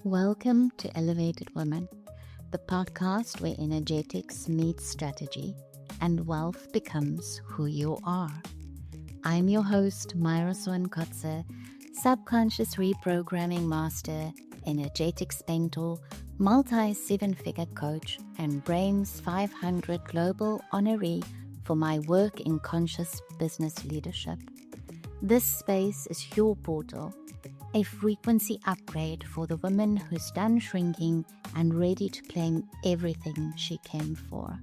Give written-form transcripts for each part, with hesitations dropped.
Welcome to Elevated Women, the podcast where energetics meets strategy and wealth becomes who you are. I'm your host, Myra Swankotze, subconscious reprogramming master, energetics mentor, multi-seven-figure coach, and Brain's 500 global honoree for my work in conscious business leadership. This space is your portal, a frequency upgrade for the woman who's done shrinking and ready to claim everything she came for.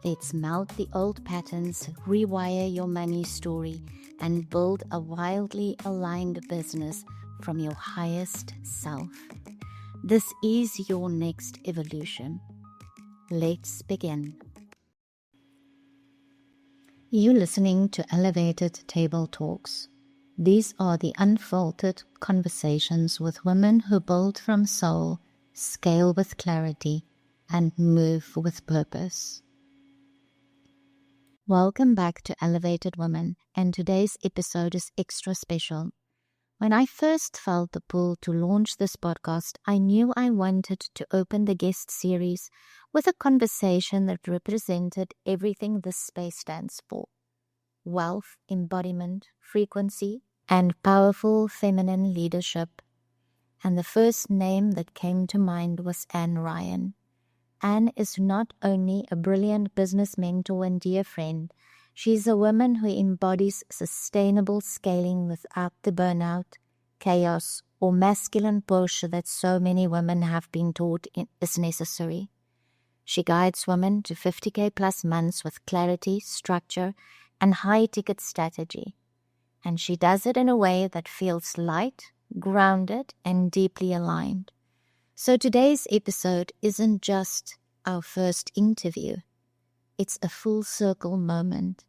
Let's melt the old patterns, rewire your money story, and build a wildly aligned business from your highest self. This is your next evolution. Let's begin. You're listening to Elevated Table Talks. These are the unfiltered conversations with women who build from soul, scale with clarity, and move with purpose. Welcome back to Elevated Women, and today's episode is extra special. When I first felt the pull to launch this podcast, I knew I wanted to open the guest series with a conversation that represented everything this space stands for: wealth, embodiment, frequency, and powerful feminine leadership. And the first name that came to mind was Anne Ryan. Anne is not only a brilliant business mentor and dear friend, she's a woman who embodies sustainable scaling without the burnout, chaos, or masculine push that so many women have been taught is necessary. She guides women to 50K plus months with clarity, structure, and high-ticket strategy. And she does it in a way that feels light, grounded, and deeply aligned. So today's episode isn't just our first interview. It's a full circle moment.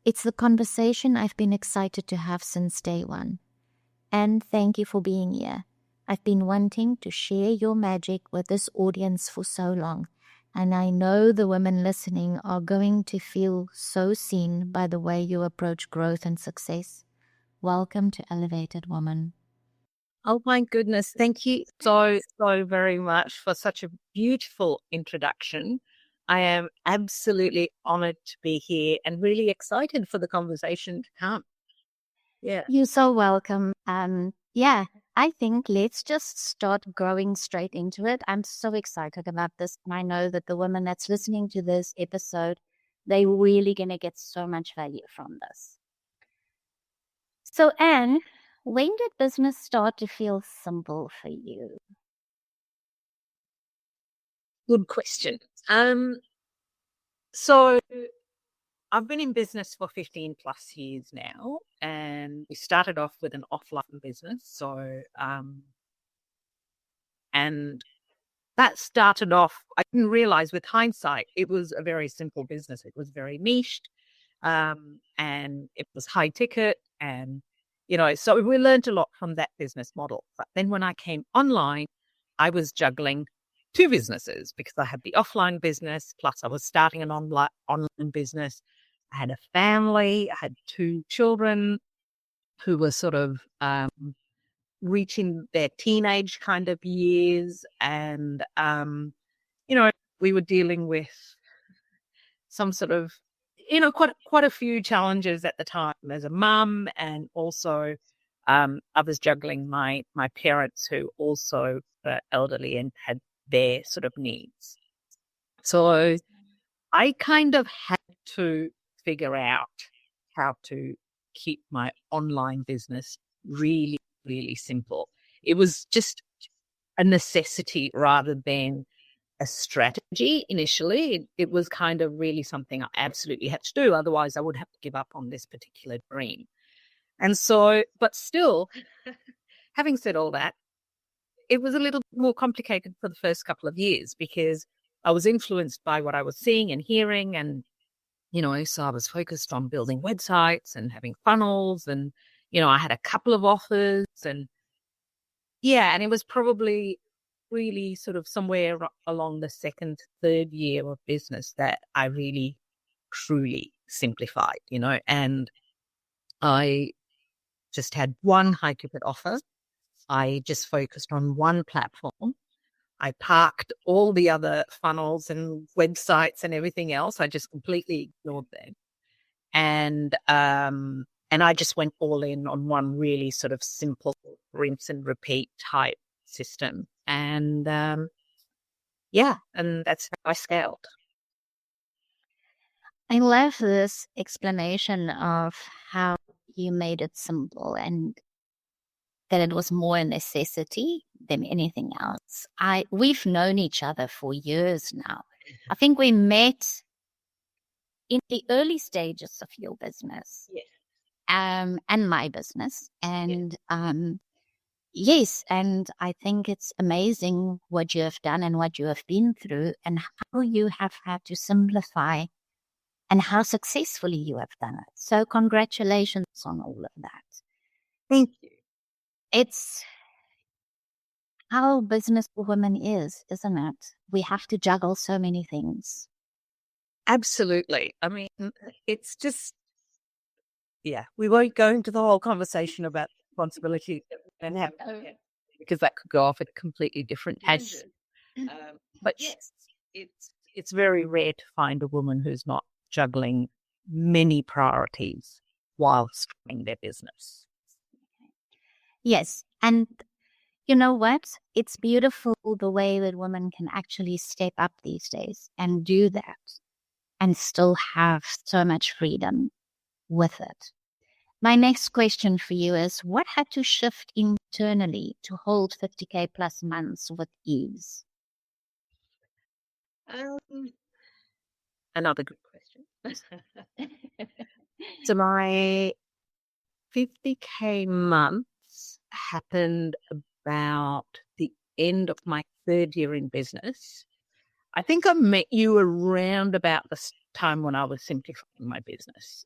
It's the conversation I've been excited to have since day one. And thank you for being here. I've been wanting to share your magic with this audience for so long. And I know the women listening are going to feel so seen by the way you approach growth and success. Welcome to Elevated Woman. Oh my goodness. Thank you so very much for such a beautiful introduction. I am absolutely honored to be here and really excited for the conversation to come. Yeah. You're so welcome. I think let's just start going straight into it. I'm so excited about this. And I know that the women that's listening to this episode, they're really going to get so much value from this. So, Anne, when did business start to feel simple for you? Good question. So I've been in business for 15 plus years now, and we started off with an offline business. So, and that started off, I didn't realize with hindsight, it was a very simple business. It was very niched, and it was high ticket, and, so we learned a lot from that business model. But then when I came online, I was juggling two businesses because I had the offline business, plus I was starting an online business. I had a family, I had two children who were sort of reaching their teenage kind of years. And, we were dealing with some sort of, quite a few challenges at the time as a mum, and also I was juggling my parents who also were elderly and had their sort of needs. So I kind of had to figure out how to keep my online business really, really simple. It was just a necessity rather than a strategy initially. It was kind of really something I absolutely had to do. Otherwise, I would have to give up on this particular dream. And so, but still, having said all that, it was a little more complicated for the first couple of years because I was influenced by what I was seeing and hearing. And, so I was focused on building websites and having funnels. And, I had a couple of offers, and it was probably really sort of somewhere along the second, third year of business that I really, truly simplified, and I just had one high ticket offer I just focused on one platform. I parked all the other funnels and websites and everything else. I just completely ignored them. And I just went all in on one really sort of simple rinse and repeat type system. And and that's how I scaled. I love this explanation of how you made it simple and that it was more a necessity than anything else. We've known each other for years now. I think we met in the early stages of your business. Yes. And my business. And Yes. yes, and I think it's amazing what you have done and what you have been through and how you have had to simplify and how successfully you have done it. So congratulations on all of that. Thank you. It's how business for women is, isn't it? We have to juggle so many things. Absolutely. I mean, it's just, we won't go into the whole conversation about responsibility and have, because that could go off a completely different tangent. But yes, it's very rare to find a woman who's not juggling many priorities whilst running their business. Yes. And you know what? It's beautiful the way that women can actually step up these days and do that and still have so much freedom with it. My next question for you is, what had to shift internally to hold 50K plus months with ease? Another good question. So my 50K months happened about the end of my third year in business. I think I met you around about the time when I was simplifying my business,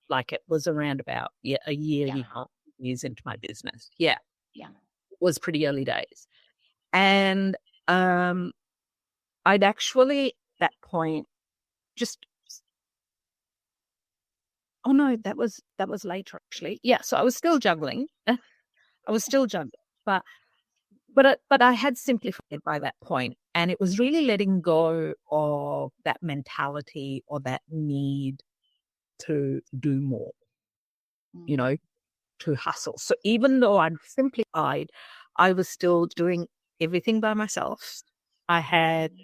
like it was around about a year and a half years into my business. Yeah. Yeah. It was pretty early days. And I'd actually at that point just oh no, that was later actually. Yeah, so I was still juggling. But I had simplified by that point, and it was really letting go of that mentality or that need to do more, to hustle. So even though I'd simplified, I was still doing everything by myself. I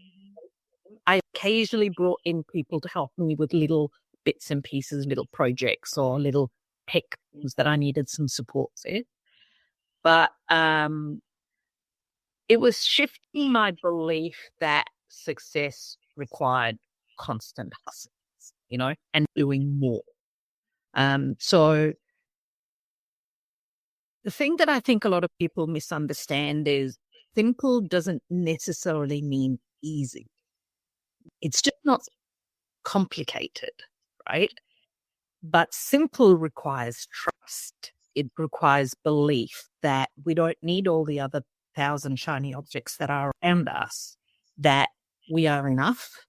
occasionally brought in people to help me with little bits and pieces, little projects or little tech things that I needed some support with. But it was shifting my belief that success required constant hustle, and doing more. So the thing that I think a lot of people misunderstand is simple doesn't necessarily mean easy. It's just not complicated, right? But simple requires trust. It requires belief that we don't need all the other 1,000 shiny objects that are around us, that we are enough.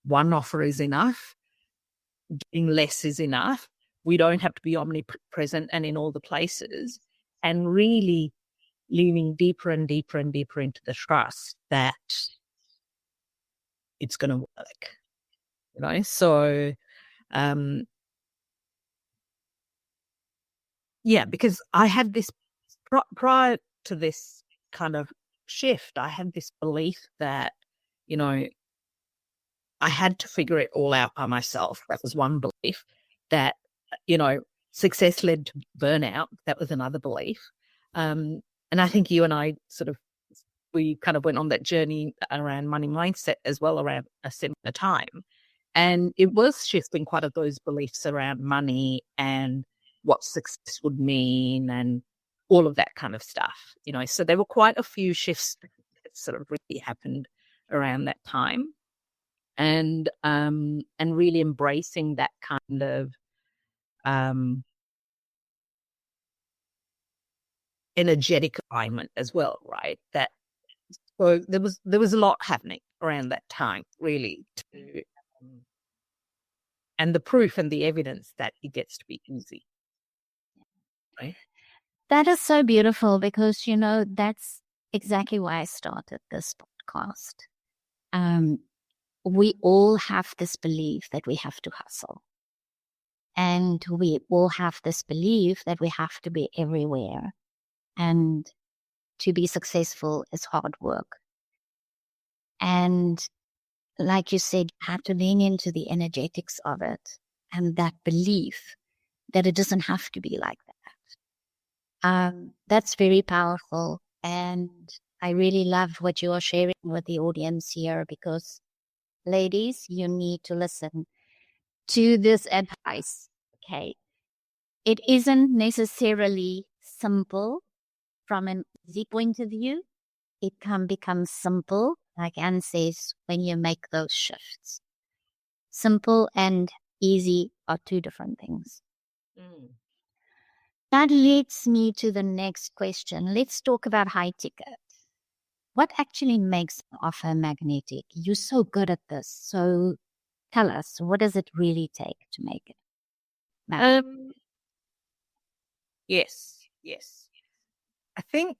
One offer is enough. Doing less is enough. We don't have to be omnipresent and in all the places, and really leaning deeper and deeper and deeper into the trust that it's going to work, So, because I had this prior to this kind of shift, I had this belief that, I had to figure it all out by myself. That was one belief. That, success led to burnout. That was another belief. And I think you and I we kind of went on that journey around money mindset as well around a similar time. And it was shifting quite of those beliefs around money and what success would mean and all of that kind of stuff, So there were quite a few shifts that sort of really happened around that time. And really embracing that kind of energetic alignment as well, right? So there was a lot happening around that time, really, and the proof and the evidence that it gets to be easy, right? That is so beautiful because, that's exactly why I started this podcast. We all have this belief that we have to hustle. And we all have this belief that we have to be everywhere. And to be successful is hard work. And like you said, you have to lean into the energetics of it and that belief that it doesn't have to be like that. That's very powerful. And I really love what you are sharing with the audience here because, ladies, you need to listen to this advice. Okay. It isn't necessarily simple from an easy point of view. It can become simple, like Anne says, when you make those shifts. Simple and easy are two different things. Mm. That leads me to the next question. Let's talk about high ticket. What actually makes an offer magnetic? You're so good at this. So tell us, what does it really take to make it magnetic? Yes. I think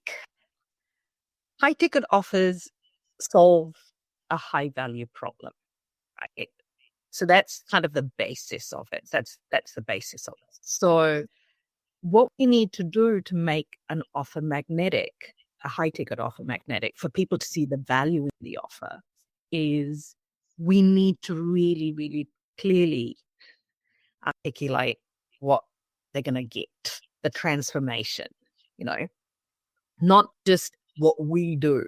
high ticket offers solve a high value problem, right? So that's kind of the basis of it. That's the basis of it. So what we need to do to make an offer magnetic, a high ticket offer magnetic, for people to see the value in the offer, is we need to really, really clearly articulate what they're going to get, the transformation, not just what we do.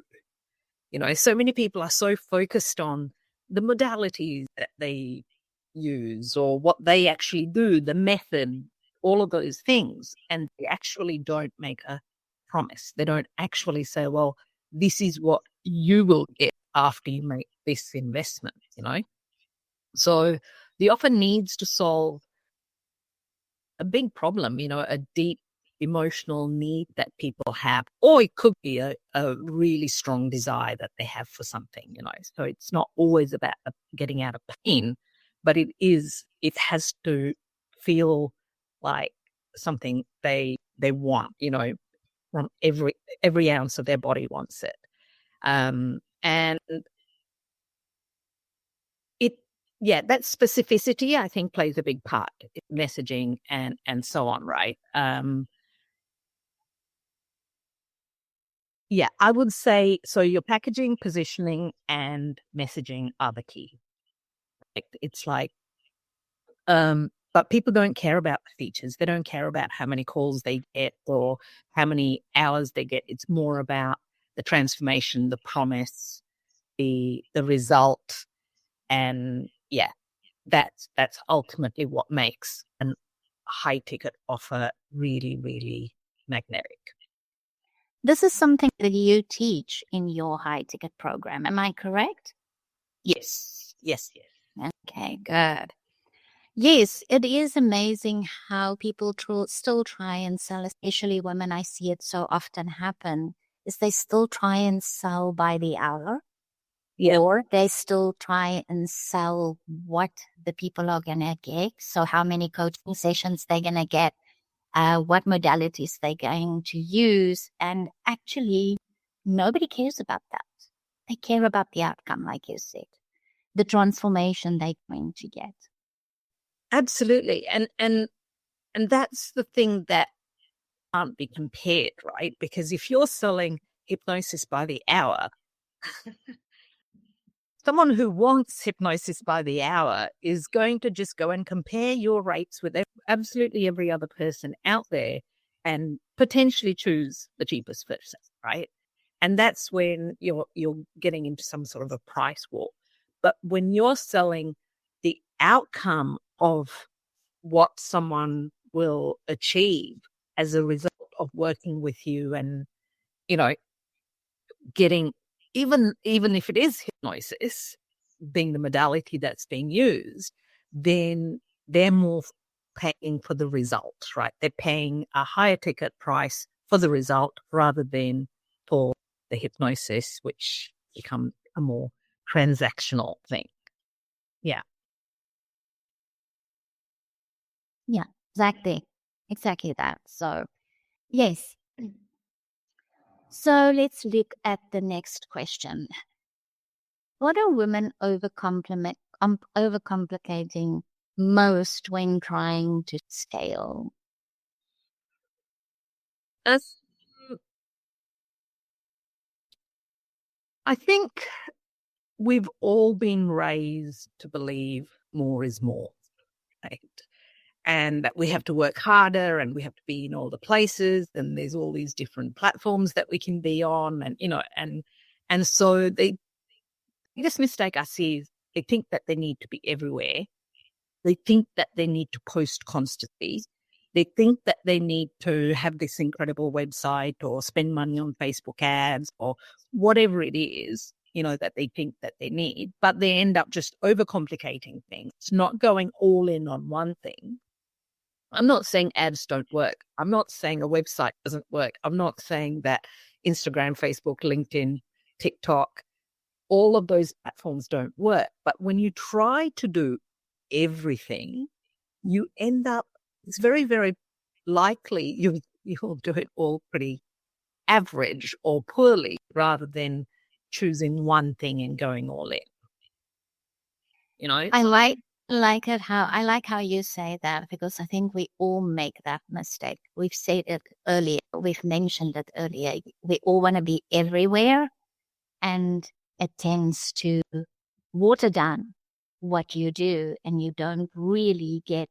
So many people are so focused on the modalities that they use or what they actually do, the method, all of those things. And they actually don't make a promise. They don't actually say, well, this is what you will get after you make this investment. So the offer needs to solve a big problem, a deep emotional need that people have, or it could be a really strong desire that they have for something. So it's not always about getting out of pain, but it has to feel like something they want, from every ounce of their body wants it. And that specificity, I think, plays a big part in messaging and so on, right? I would say so. Your packaging, positioning, and messaging are the key. It's like, but people don't care about the features. They don't care about how many calls they get or how many hours they get. It's more about the transformation, the promise, the result, and that's ultimately what makes a high ticket offer really, really magnetic. This is something that you teach in your high ticket program. Am I correct? Yes. Okay, good. Yes, it is amazing how people still try and sell, especially women. I see it so often happen, is they still try and sell by the hour. Yeah. Or they still try and sell what the people are going to get. So how many coaching sessions they're going to get, what modalities they're going to use. And actually, nobody cares about that. They care about the outcome, like you said, the transformation they're going to get. Absolutely. And that's the thing that can't be compared, right? Because if you're selling hypnosis by the hour, someone who wants hypnosis by the hour is going to just go and compare your rates with absolutely every other person out there and potentially choose the cheapest person, right? And that's when you're getting into some sort of a price war. But when you're selling the outcome of what someone will achieve as a result of working with you and, getting, even if it is hypnosis being the modality that's being used, then they're more paying for the result, right? They're paying a higher ticket price for the result rather than for the hypnosis, which becomes a more transactional thing. Yeah. Yeah, exactly. Exactly that. So Yes. So let's look at the next question. What are women overcomplicating most when trying to scale? As I think we've all been raised to believe more is more, right? And that we have to work harder and we have to be in all the places and there's all these different platforms that we can be on and so they biggest mistake I see is they think that they need to be everywhere. They think that they need to post constantly. They think that they need to have this incredible website or spend money on Facebook ads or whatever it is, that they think that they need, but they end up just overcomplicating things, not going all in on one thing. I'm not saying ads don't work. I'm not saying a website doesn't work. I'm not saying that Instagram, Facebook, LinkedIn, TikTok, all of those platforms don't work. But when you try to do everything, you end up, it's very, very likely you'll do it all pretty average or poorly rather than choosing one thing and going all in. I like how you say that, because I think we all make that mistake. We've said it earlier. We've mentioned it earlier. We all want to be everywhere, and it tends to water down what you do, and you don't really get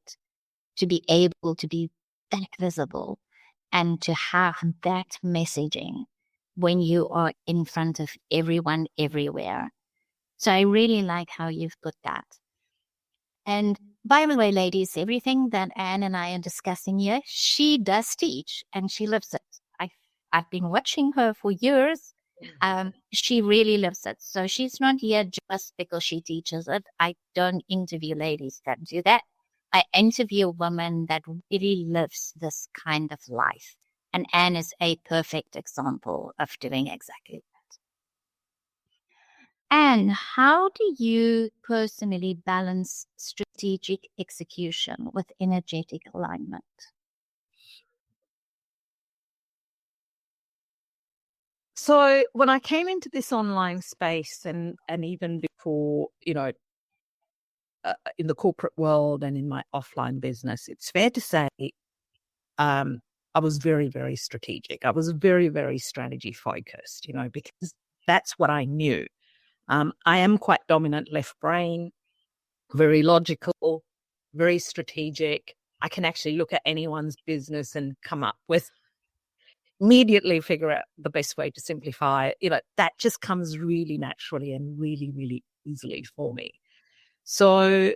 to be able to be that visible and to have that messaging when you are in front of everyone everywhere. So I really like how you've put that. And by the way, ladies, everything that Anne and I are discussing here, she does teach and she lives it. I've been watching her for years. She really lives it. So she's not here just because she teaches it. I don't interview ladies that do that. I interview women that really lives this kind of life. And Anne is a perfect example of doing exactly that. And how do you personally balance strategic execution with energetic alignment? So when I came into this online space and even before, in the corporate world and in my offline business, it's fair to say I was very, very strategic. I was very, very strategy focused, because that's what I knew. I am quite dominant left brain, very logical, very strategic. I can actually look at anyone's business and come up with immediately figure out the best way to simplify. That just comes really naturally and really, really easily for me. So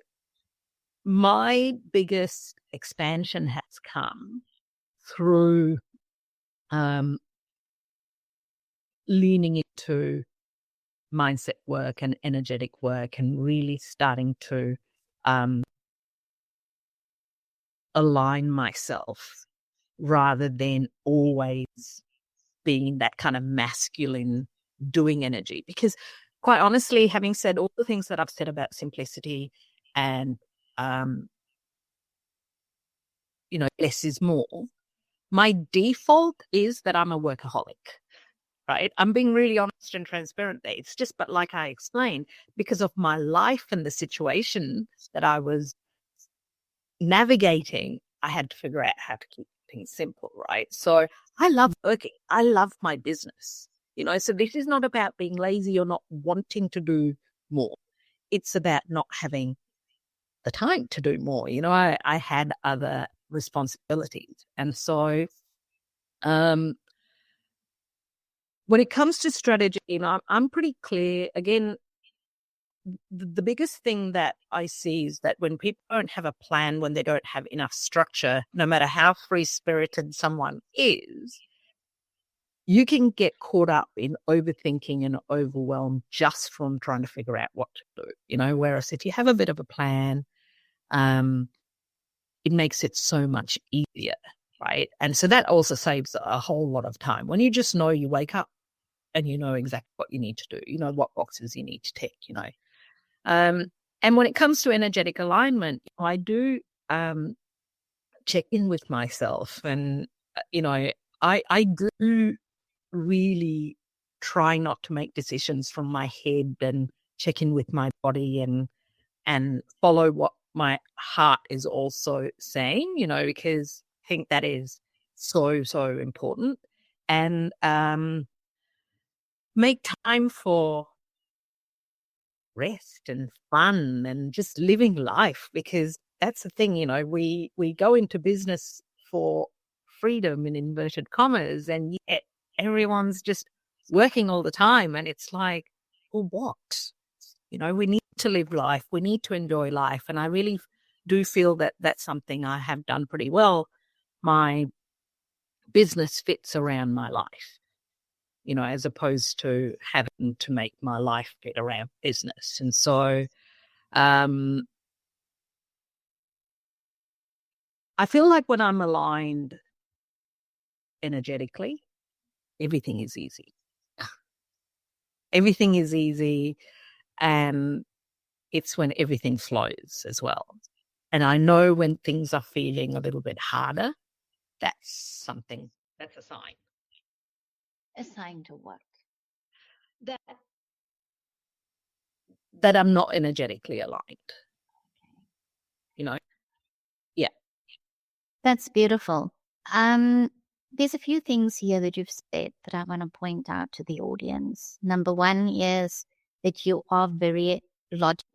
my biggest expansion has come through leaning into mindset work and energetic work and really starting to align myself rather than always being that kind of masculine doing energy. Because quite honestly, having said all the things that I've said about simplicity and, less is more, my default is that I'm a workaholic, right? I'm being really honest and transparent there. It's just, but like I explained, because of my life and the situation that I was navigating, I had to figure out how to keep things simple, right? So I love working. I love my business, so this is not about being lazy or not wanting to do more. It's about not having the time to do more. I had other responsibilities. And so when it comes to strategy, I'm pretty clear. Again, the biggest thing that I see is that when people don't have a plan, when they don't have enough structure, no matter how free-spirited someone is, you can get caught up in overthinking and overwhelmed just from trying to figure out what to do, whereas if you have a bit of a plan, it makes it so much easier, right? And so that also saves a whole lot of time. When you just know, you wake up and you know exactly what you need to do, what boxes you need to tick, and when it comes to energetic alignment, I do check in with myself and, I do really try not to make decisions from my head and check in with my body and follow what my heart is also saying, because I think that is so important. And make time for rest and fun and just living life, because that's the thing, we go into business for freedom in inverted commas, and yet everyone's just working all the time, and it's like, well, what? We need to live life, we need to enjoy life, and I really do feel that that's something I have done pretty well. My business fits around my life, as opposed to having to make my life fit around business. And so I feel like when I'm aligned energetically, everything is easy. Everything is easy, and it's when everything flows as well. And I know when things are feeling a little bit harder, that's a sign. A sign to what? That that I'm not energetically aligned. Yeah. That's beautiful. There's a few things here that you've said that I want to point out to the audience. Number one is that you are very logical.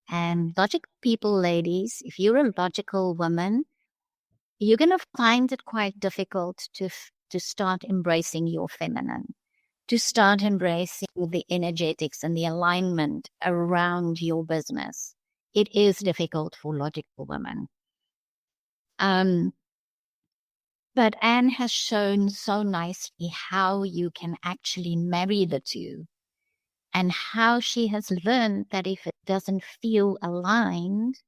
And logical people, ladies, if you're a logical woman, you're going to find it quite difficult to start embracing your feminine, to start embracing the energetics and the alignment around your business. It is difficult for logical women. But Anne has shown so nicely how you can actually marry the two, and how she has learned that if it doesn't feel aligned,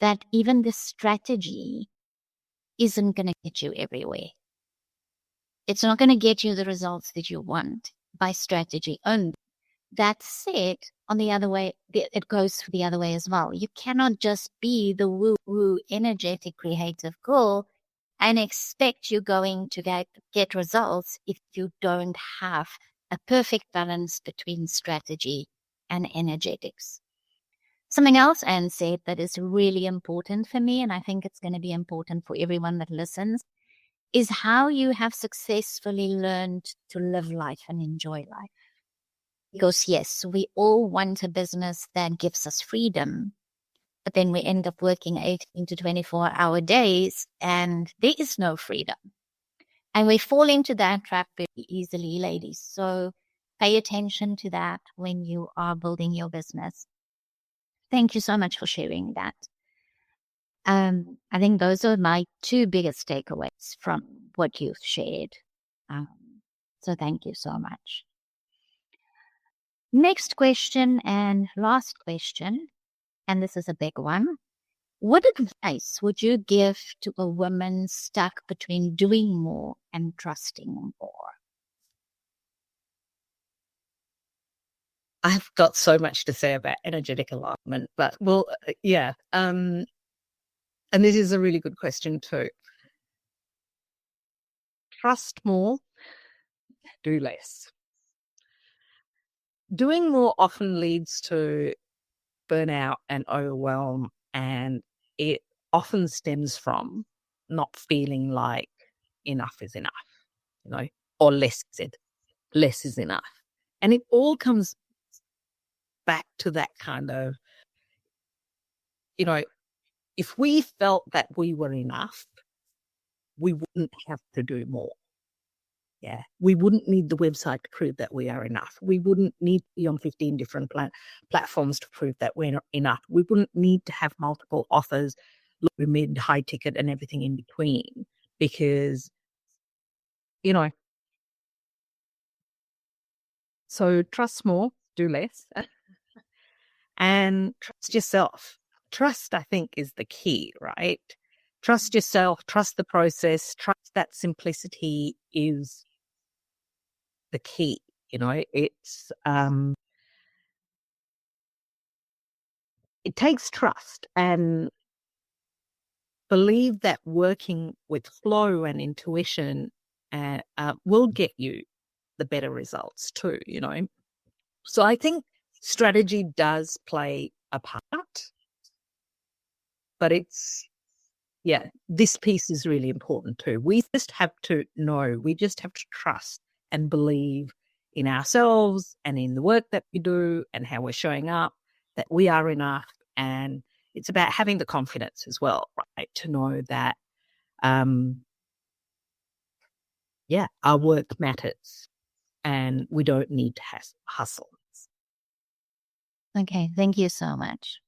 that even the strategy isn't going to get you everywhere. It's not going to get you the results that you want by strategy only. That said, on the other way, it goes the other way as well. You cannot just be the woo-woo, energetic, creative girl and expect you're going to get results if you don't have a perfect balance between strategy and energetics. Something else Anne said that is really important for me, and I think it's going to be important for everyone that listens, is how you have successfully learned to live life and enjoy life. Because yes, we all want a business that gives us freedom, but then we end up working 18 to 24-hour days and there is no freedom. And we fall into that trap very easily, ladies. So pay attention to that when you are building your business. Thank you so much for sharing that. I think those are my two biggest takeaways from what you've shared. So thank you so much. Next question and last question, and this is a big one. What advice would you give to a woman stuck between doing more and trusting more? I've got so much to say about energetic alignment, but yeah. And this is a really good question too. Trust more, do less. Doing more often leads to burnout and overwhelm, and it often stems from not feeling like enough is enough, or less is enough. And it all comes back to that kind of, if we felt that we were enough, we wouldn't have to do more. Yeah. We wouldn't need the website to prove that we are enough. We wouldn't need to be on 15 different platforms to prove that we're not enough. We wouldn't need to have multiple offers, low, mid, high ticket, and everything in between, because, so trust more, do less, and trust yourself. Trust, I think, is the key, right? Trust yourself, trust the process, trust that simplicity is the key. It's it takes trust, and believe that working with flow and intuition and will get you the better results too, So I think strategy does play a part, but this piece is really important too. We just have to know, we just have to trust and believe in ourselves and in the work that we do and how we're showing up, that we are enough. And it's about having the confidence as well, right? To know that, our work matters and we don't need to hustle. Okay, thank you so much.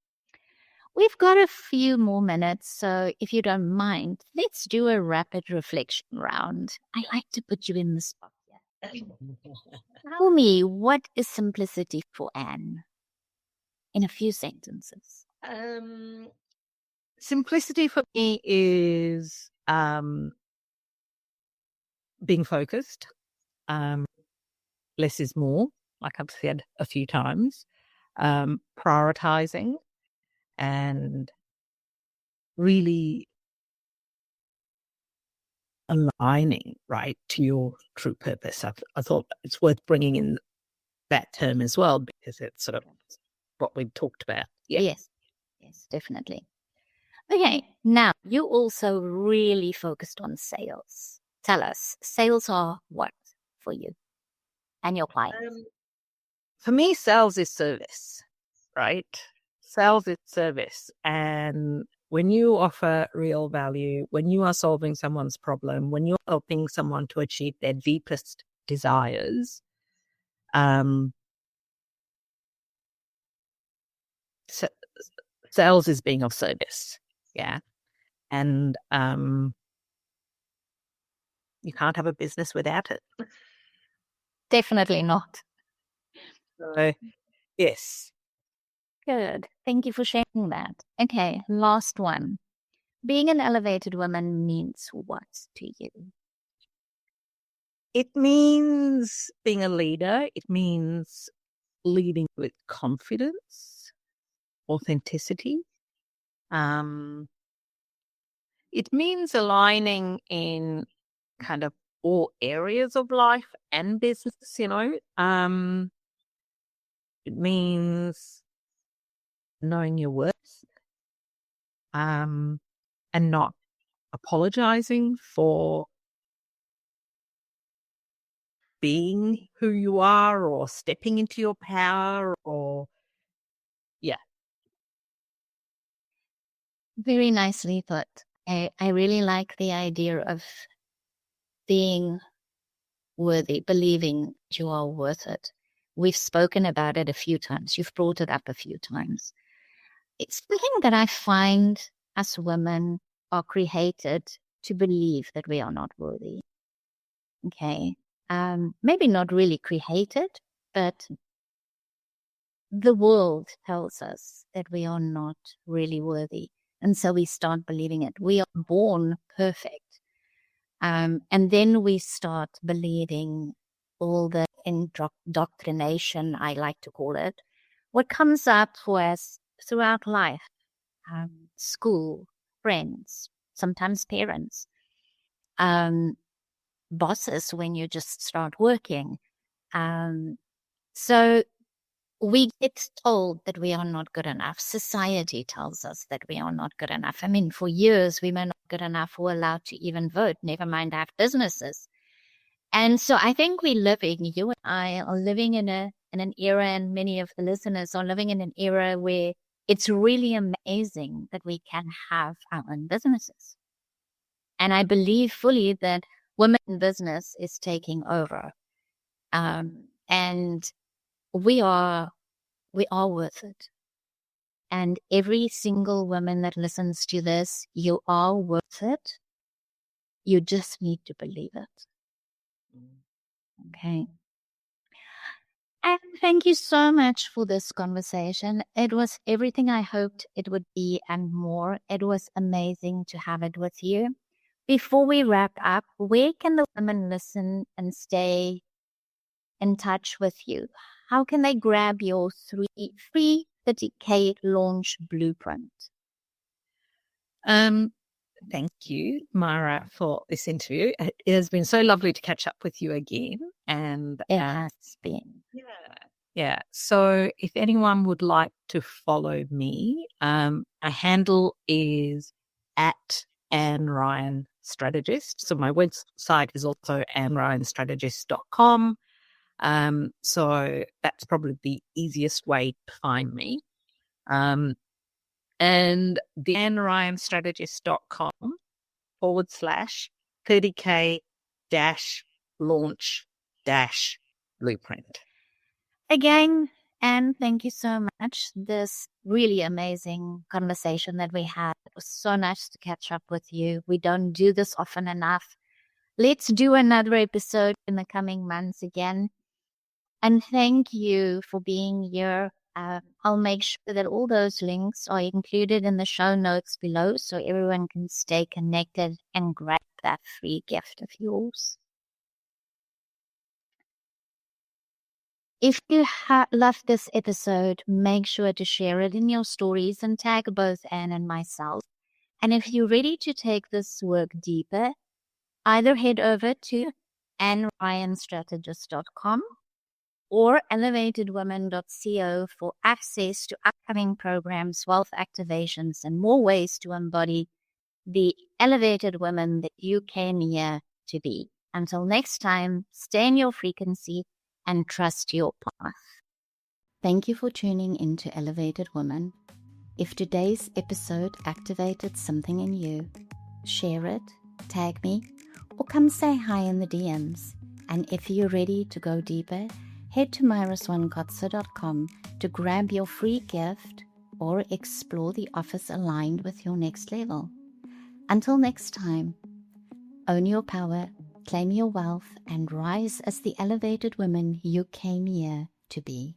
We've got a few more minutes, so if you don't mind, let's do a rapid reflection round. I like to put you in the spot here. Tell me, what is simplicity for Anne? In a few sentences. Simplicity for me is being focused. Less is more, like I've said a few times. Prioritizing and really aligning, right, to your true purpose. I thought it's worth bringing in that term as well, because it's sort of what we've talked about. Yeah. Yes, definitely. Okay, now you also really focused on sales. Tell us, sales are what for you and your clients? For me, sales is service, right? Sales is service. And when you offer real value, when you are solving someone's problem, when you're helping someone to achieve their deepest desires, sales is being of service. Yeah. And you can't have a business without it. Definitely not. So, yes. Good. Thank you for sharing that. Okay, last one. Being an elevated woman means what to you? It means being a leader. It means leading with confidence, authenticity. It means aligning in kind of all areas of life and business, It means knowing your worth, and not apologizing for being who you are or stepping into your power Very nicely put. I really like the idea of being worthy, believing you are worth it. We've spoken about it a few times. You've brought it up a few times. It's something that I find as women are created to believe that we are not worthy. Okay. Maybe not really created, but the world tells us that we are not really worthy. And so we start believing it. We are born perfect. And then we start believing all the indoctrination, I like to call it, what comes up for us throughout life, school, friends, sometimes parents, bosses when you just start working. So we get told that we are not good enough. Society tells us that we are not good enough. I mean, for years, we were not good enough. We're allowed to even vote, never mind have businesses. And so I think you and I are living in an era, and many of the listeners are living in an era where it's really amazing that we can have our own businesses. And I believe fully that women in business is taking over. And we are worth it. And every single woman that listens to this, you are worth it. You just need to believe it. Okay. And thank you so much for this conversation. It was everything I hoped it would be and more. It was amazing to have it with you. Before we wrap up, where can the women listen and stay in touch with you? How can they grab your free 30K launch blueprint? Thank you, Mara, for this interview. It has been so lovely to catch up with you again. And It has been. yeah. So if anyone would like to follow me, my handle is at Anne Ryan Strategist. So my website is also anneryanstrategist.com. So that's probably the easiest way to find me. And the anneryanstrategist.com/30K launch blueprint. Again, Anne, thank you so much. This really amazing conversation that we had. It was so nice to catch up with you. We don't do this often enough. Let's do another episode in the coming months again. And thank you for being here. I'll make sure that all those links are included in the show notes below so everyone can stay connected and grab that free gift of yours. If you loved this episode, make sure to share it in your stories and tag both Anne and myself. And if you're ready to take this work deeper, either head over to AnneRyanStrategist.com or elevatedwomen.co for access to upcoming programs, wealth activations, and more ways to embody the elevated woman that you came here to be. Until next time, stay in your frequency and trust your path. Thank you for tuning into Elevated Woman. If today's episode activated something in you, share it, tag me, or come say hi in the DMs. And if you're ready to go deeper, head to myriswankotze.com to grab your free gift or explore the offers aligned with your next level. Until next time, own your power, claim your wealth, and rise as the elevated woman you came here to be.